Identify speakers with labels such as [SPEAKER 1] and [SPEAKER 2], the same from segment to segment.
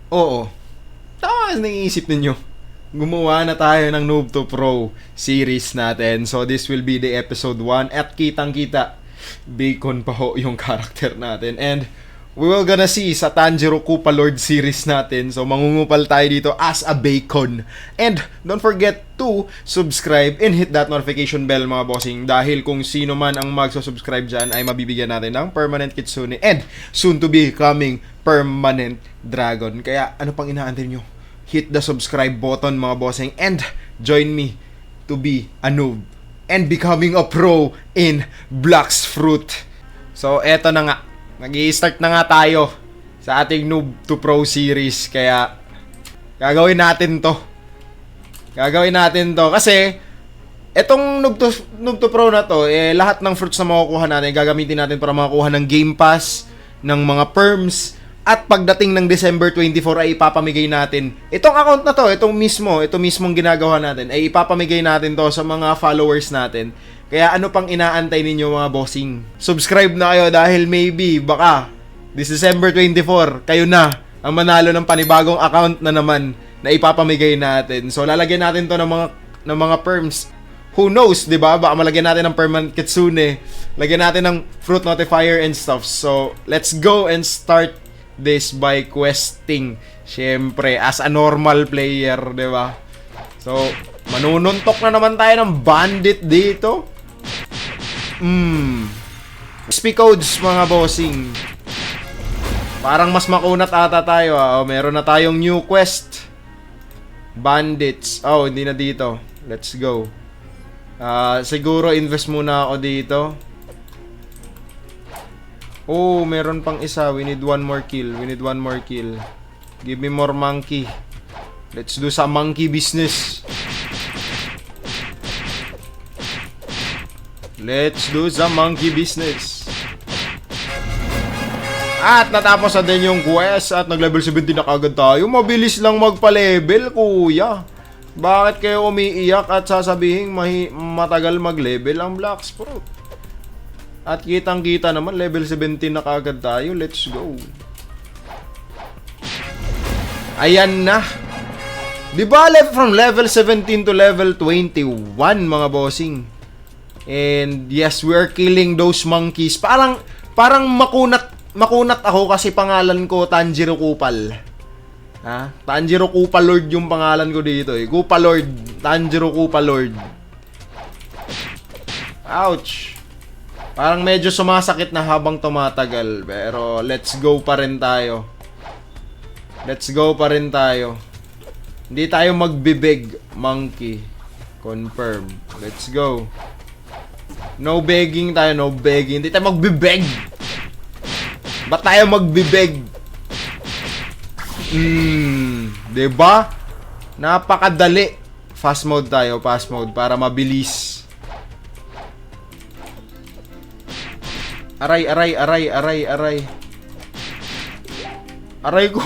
[SPEAKER 1] Oo, tama ang naiisip ninyo. Gumawa na tayo ng Noob to Pro series natin. So this will be the episode 1 at kitang-kita bacon pa ho yung character natin. And we will gonna see sa Tanjiro Koopa Lord series natin. So mangungupal tayo dito as a bacon. And don't forget to subscribe and hit that notification bell mga bossing. Dahil kung sino man ang magsusubscribe dyan ay mabibigyan natin ng permanent kitsune and soon to be coming permanent dragon. Kaya ano pang inaantay nyo? Hit the subscribe button mga bossing and join me to be a noob and becoming a pro in Blox Fruit. So eto na nga, nag-i-start na nga tayo sa ating Noob to Pro series. Kaya gagawin natin to. Gagawin natin to kasi etong Noob to Pro na to, lahat ng fruits na makukuha natin, gagamitin natin para makakuha ng Game Pass, ng mga perms, at pagdating ng December 24 ay ipapamigay natin. Itong account na to, ito mismong ginagawa natin, ay ipapamigay natin to sa mga followers natin. Kaya ano pang inaantay ninyo mga bossing? Subscribe na kayo dahil maybe, baka, this December 24, kayo na ang manalo ng panibagong account na naman na ipapamigay natin. So lalagyan natin to ng mga perms. Who knows, 'di ba? Baka malagyan natin ng permanent kitsune, lagyan natin ng fruit notifier and stuff. So let's go and start this by questing. Syempre, as a normal player, 'di ba? So manununtok na naman tayo ng bandit dito. XP codes mga bossing. Parang mas makunat ata tayo. Meron na tayong new quest. Bandits. Oh, hindi na dito. Let's go. Siguro invest muna ako dito. Oh, meron pang isa. We need one more kill. Give me more monkey. Let's do some monkey business. At natapos na din yung quest at nag-level 17 na kagad tayo. Mabilis lang magpa-level, kuya. Bakit kayo umiiyak at sasabihin matagal mag-level ang Blox Fruit? At kitang-kita naman, level 17 na kagad tayo. Let's go. Ayan na. Diba from level 17 to level 21 mga bossing? And yes, we're killing those monkeys. Parang makunat ako kasi pangalan ko Tanjiro Kupal. Tanjiro Koopa Lord yung pangalan ko dito eh. Koopa Lord, Tanjiro Koopa Lord. Ouch. Parang medyo sumasakit na habang tumatagal. Pero let's go pa rin tayo. Hindi tayo magbibig, monkey. Confirm. Let's go. No begging tayo, no begging. Hindi tayo magbibeg. Ba't tayo magbibeg? Diba? Napakadali. Fast mode para mabilis. Aray. Aray ko.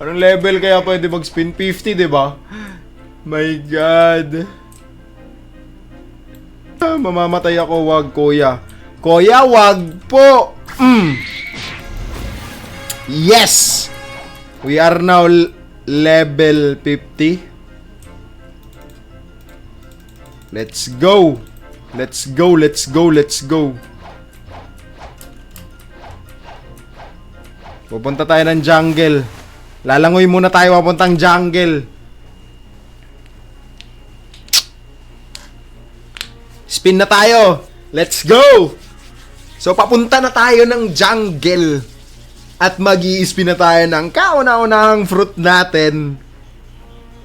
[SPEAKER 1] Anong level kaya pwede mag-spin? 50, diba? My God. Mamamatay ako, wag, kuya. Kuya, wag po. Yes! We are now level 50. Let's go. Pupunta tayo ng jungle. Lalangoy muna tayo papuntang jungle. Spin na tayo. Let's go! So, papunta na tayo ng jungle. At mag-i-spin na tayo ng kauna-unahang fruit natin.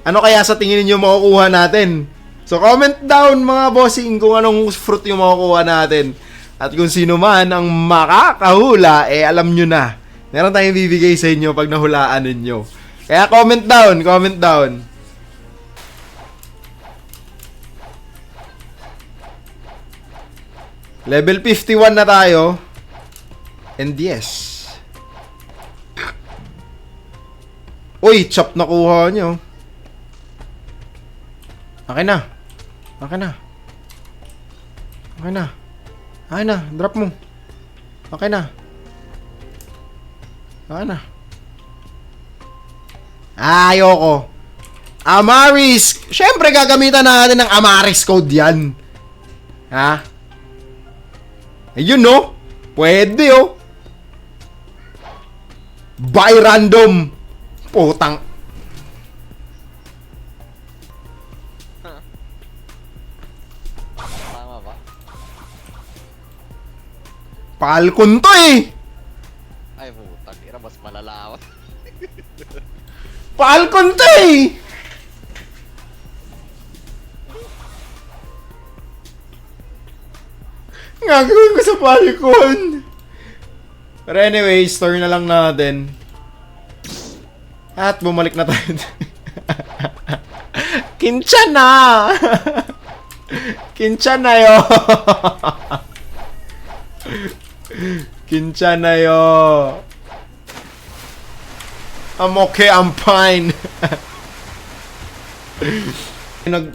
[SPEAKER 1] Ano kaya sa tingin niyo makukuha natin? So, comment down mga bossing kung anong fruit yung makukuha natin. At kung sino man ang makakahula, alam nyo na. Meron tayong bibigay sa inyo pag nahulaan ninyo. Kaya comment down. Level 51 na tayo. And yes. Uy, chop na kuha nyo. Akin na. Drop mo. Akin na. Ayoko. Amaris. Siyempre, gagamitan natin ng Amaris code yan. Ha? Ayun, no? Pwede, oh. Buy random. Putang.
[SPEAKER 2] Tama ba?
[SPEAKER 1] Falcon to, eh.
[SPEAKER 2] Ay, putang ina, mas malalawan.
[SPEAKER 1] Falcon to, eh. Gagawin ko sa Falcon. Pero anyway, store na lang natin. At bumalik na tayo. Kincha na! Kincha na yo! Kincha na yo! I'm okay, I'm fine.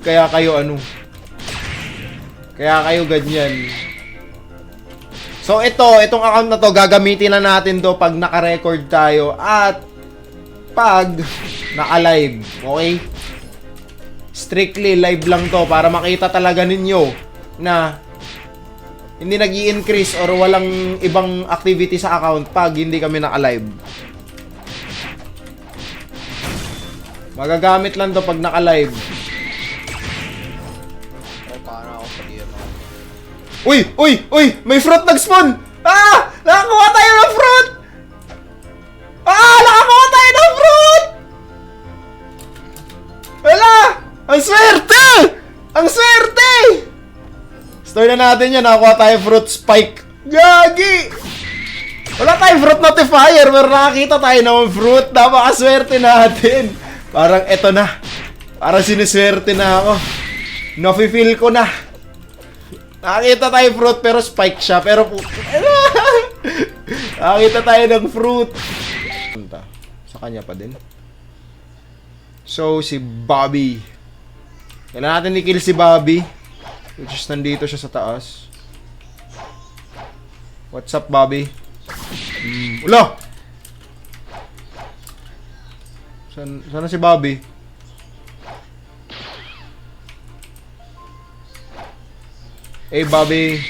[SPEAKER 1] Kaya kayo ano? Kaya kayo ganyan. So itong account na to, gagamitin na natin to pag naka-record tayo at pag naka-live, okay? Strictly live lang to para makita talaga ninyo na hindi nag-i-increase or walang ibang activity sa account pag hindi kami naka-live. Magagamit lang to pag naka-live.
[SPEAKER 2] Ay, paano ako pag iyan ako?
[SPEAKER 1] Uy! Uy! Uy! May fruit nag-spawn! Ah! Nakakuha tayo ng fruit! Ah! Nakakuha tayo ng fruit! Wala! Ang swerte! Ang swerte! Store na natin yan. Nakakuha tayo fruit spike. Gagi! Wala tayong fruit notifier pero nakakita tayo ng fruit. Napakaswerte natin. Parang eto na. Parang siniswerte na ako. Nafe-feel ko na. Nakakita tayo fruit pero spike siya. Pero nakakita tayo ng fruit. Sa kanya pa din. So, si Bobby. Kailangan natin i-kill si Bobby. Which is nandito siya sa taas. What's up, Bobby? Ulo! Sana si Bobby? Hey, Bobby.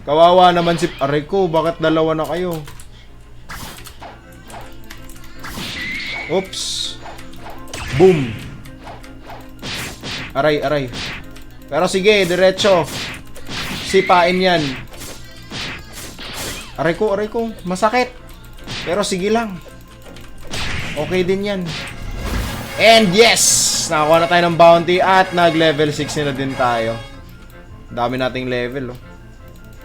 [SPEAKER 1] Kawawa naman si... Aray ko, bakit dalawa na kayo? Oops. Boom. Aray, aray. Pero sige, diretso. Sipain yan. Aray ko. Masakit. Pero sige lang. Okay din yan. And yes! Nakakuha na tayo ng bounty at nag-level 6 na din tayo. Dami nating level, oh.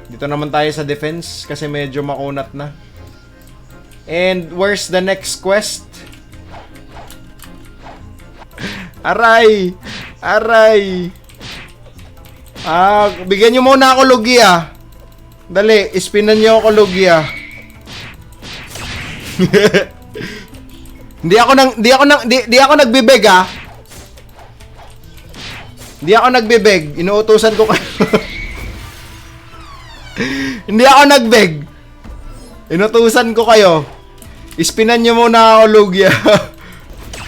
[SPEAKER 1] Dito naman tayo sa defense kasi medyo makunat na. And where's the next quest? Aray! Aray! Bigyan nyo muna ako Lugia. Dali, ispinan nyo ako Lugia. Di ako nagbibeg, ha. Hindi ako nagbibeg. Inuutusan ko kayo. Hindi ako nagbeg. Inutusan ko kayo. Ispinan nyo muna ako Lugia.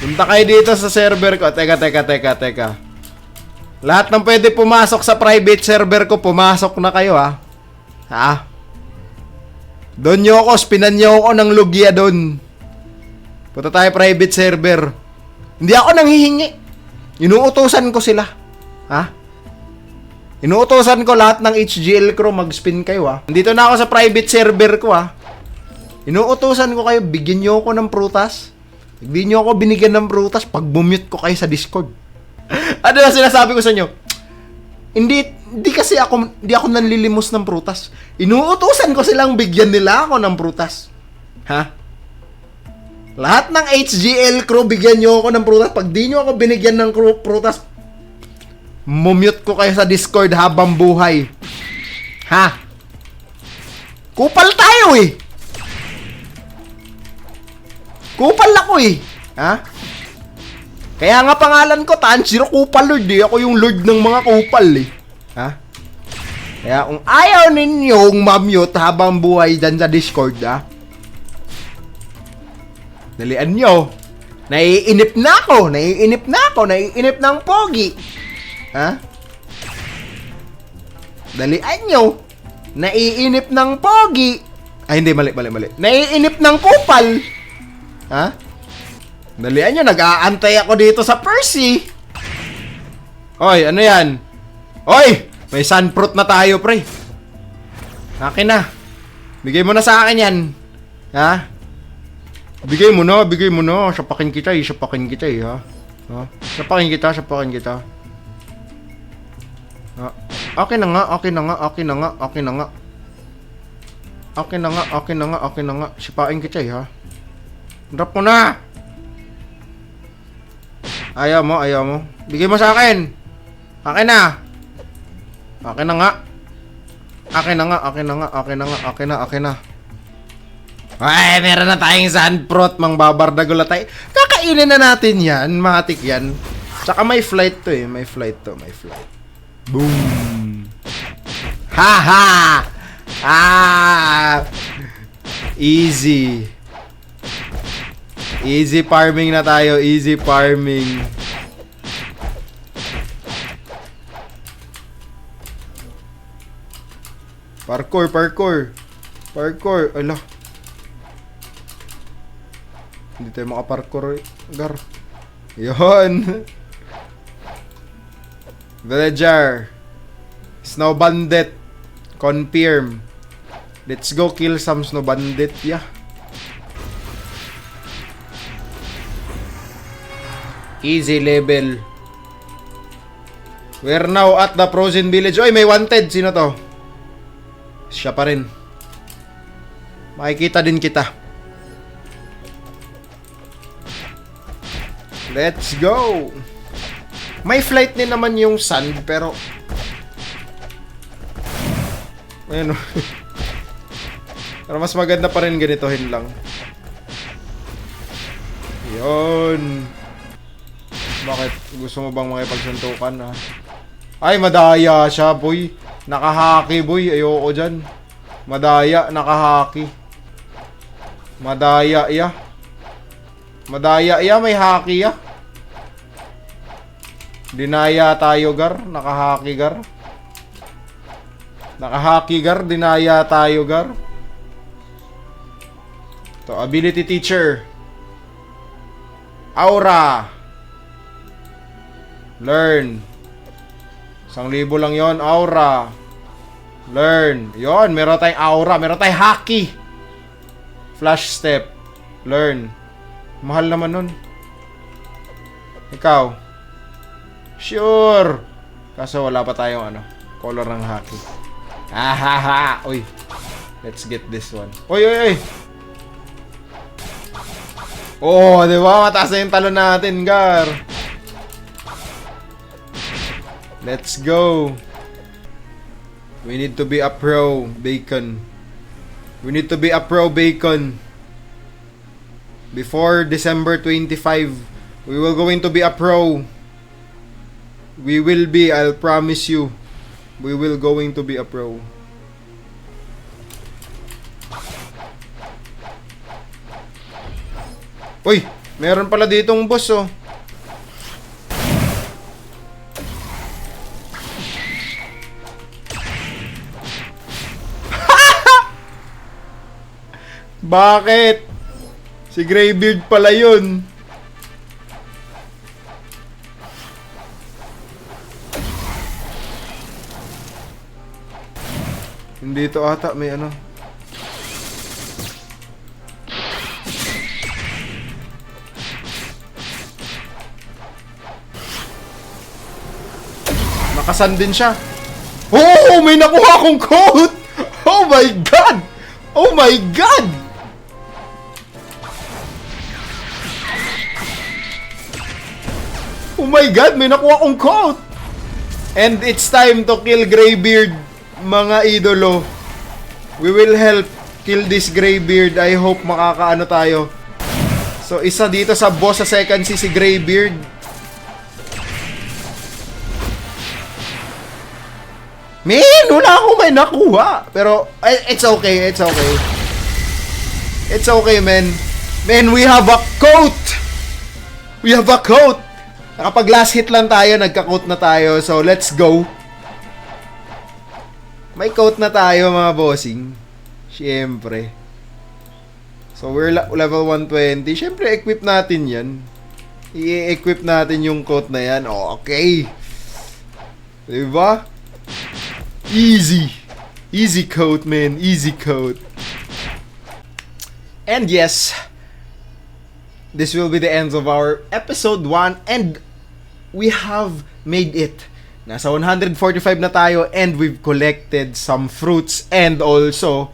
[SPEAKER 1] Punta kayo dito sa server ko. Teka. Lahat ng pwede pumasok sa private server ko, pumasok na kayo, ha. Ha? Doon nyo ako, spinan nyo ako ng Lugia doon. Punta tayo private server. Hindi ako nanghihingi. Inuutosan ko sila. Ha? Inuutosan ko lahat ng HGL crew mag-spin kayo, ha. Nandito na ako sa private server ko, ha. Inuutosan ko kayo, bigyan nyo ako ng prutas. Hindi nyo ako binigyan ng prutas pag bumute ko kayo sa Discord. Ano na sinasabi ko sa inyo? Hindi kasi ako nanlilimos ng prutas. Inuutosan ko silang bigyan nila ako ng prutas. Ha? Lahat ng HGL crew, bigyan nyo ako ng prutas. Pag di nyo ako binigyan ng prutas, mumute ko kayo sa Discord habang buhay. Ha? Kupal tayo, eh. Kupal ako, eh. Ha? Kaya nga pangalan ko, Tanjiro Kupal Lord, eh. Ako yung Lord ng mga kupal, eh. Ha? Kaya kung ayaw ninyong ma-mute habang buhay dyan sa Discord, dalian nyo. Naiinip na ako. Naiinip ng pogi. Ha? Dalian nyo. Naiinip ng pogi. Ay, hindi. Mali. Naiinip ng kupal. Ha? Dalian nyo. Nag-aantay ako dito sa Percy. Oy, ano yan? Oy! May sunfruit na tayo, pre. Akin na. Bigay mo na sa akin yan. Ha? Bigay mo na. Sapakin kita ha? Ha? Sapakin kita. Ha? Akin na nga. Sipain kita ha? Drop mo na. Ayaw mo. Bigay mo sa akin. Akin na nga. Ay, meron na tayong sunfruit, mang babardagula tayo. Kakainin na natin yan, matik yan. Tsaka may flight to. May flight. Boom. Haha. Easy farming na tayo. Easy farming. Parkour. Ala. Hindi tayo makaparkour, gar. Yun. Villager. Snow bandit. Confirm. Let's go kill some snow bandit, yeah. Easy level. We're now at the frozen village. Oy, may wanted. Sino to? Siya pa rin. Makikita din kita. Let's go. May flight din naman yung sand, pero ayun. Pero mas maganda pa rin ganitohin lang. Yun. Bakit? Gusto mo bang makipagsuntukan, ha? Ay, madaya siya, boy. Nakahaki, boy. Ayoko dyan. Madaya, nakahaki. Madaya, may haki, Dinaya tayo, gar. Nakahaki, gar. Dinaya tayo, gar. To ability teacher. Aura. Learn. 1,000 lang yon, aura. Learn. Yon, meron tayong aura. Meron tayong haki. Flash step. Learn. Mahal naman nun. Ikaw. Sure. Kaso wala pa tayong color ng haki. Ahaha. Uy. Let's get this one. Uy. Oh, di ba? Mataas na yung talon natin, gar. Let's go. We need to be a pro, Bacon. Before December 25, we will going to be a pro. We will be, I'll promise you. We will going to be a pro. Uy, meron pala ditong boss, oh. Bakit? Si Greybeard pala yun. Hindi to ata, may Nakasan din siya. Oh, may nakuha akong code. Oh my god. Oh my god, may nakuha akong code. And it's time to kill Greybeard, mga idolo. We will help kill this Greybeard. I hope makakaano tayo. So, isa dito sa boss sa second si Greybeard. Man, wala akong may nakuha. Pero, it's okay, it's okay. It's okay, man. Man, we have a coat! We have a coat! Nakapag last hit lang tayo, nagka-coat na tayo. So, let's go. May coat na tayo, mga bossing. Siyempre. So, we're level 120. Siyempre, equip natin yan. I-equip natin yung coat na yan. Okay. Diba? Easy. Easy coat, man. Easy coat. And yes, this will be the end of our episode 1 and we have made it. Nasa 145 na tayo and we've collected some fruits and also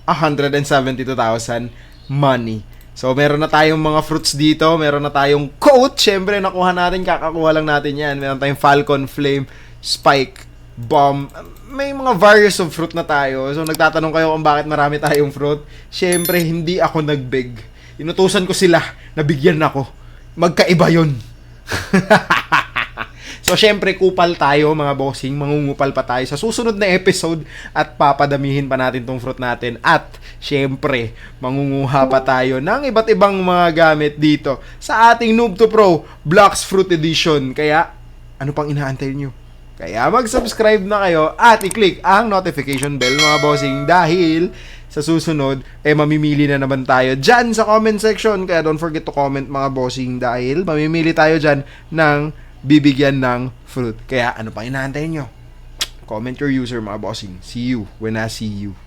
[SPEAKER 1] 172,000 money. So, meron na tayong mga fruits dito. Meron na tayong coat. Siyempre, nakuha natin. Kakakuha lang natin yan. Meron tayong Falcon Flame, Spike, Bomb. May mga various of fruit na tayo. So, nagtatanong kayo kung bakit marami tayong fruit. Siyempre, hindi ako nagbeg. Inutusan ko sila. Nabigyan ako. Magkaiba yun. So, syempre, kupal tayo, mga bossing. Mangungupal pa tayo sa susunod na episode at papadamihin pa natin tong fruit natin. At, syempre, mangunguha pa tayo ng iba't ibang mga gamit dito sa ating Noob to Pro Blocks Fruit Edition. Kaya, ano pang inaantay nyo? Kaya mag-subscribe na kayo at i-click ang notification bell, mga bossing, dahil sa susunod, mamimili na naman tayo dyan sa comment section. Kaya don't forget to comment, mga bossing, dahil mamimili tayo dyan ng bibigyan ng fruit. Kaya ano pang inaantay nyo? Comment your user, mga bossing. See you when I see you.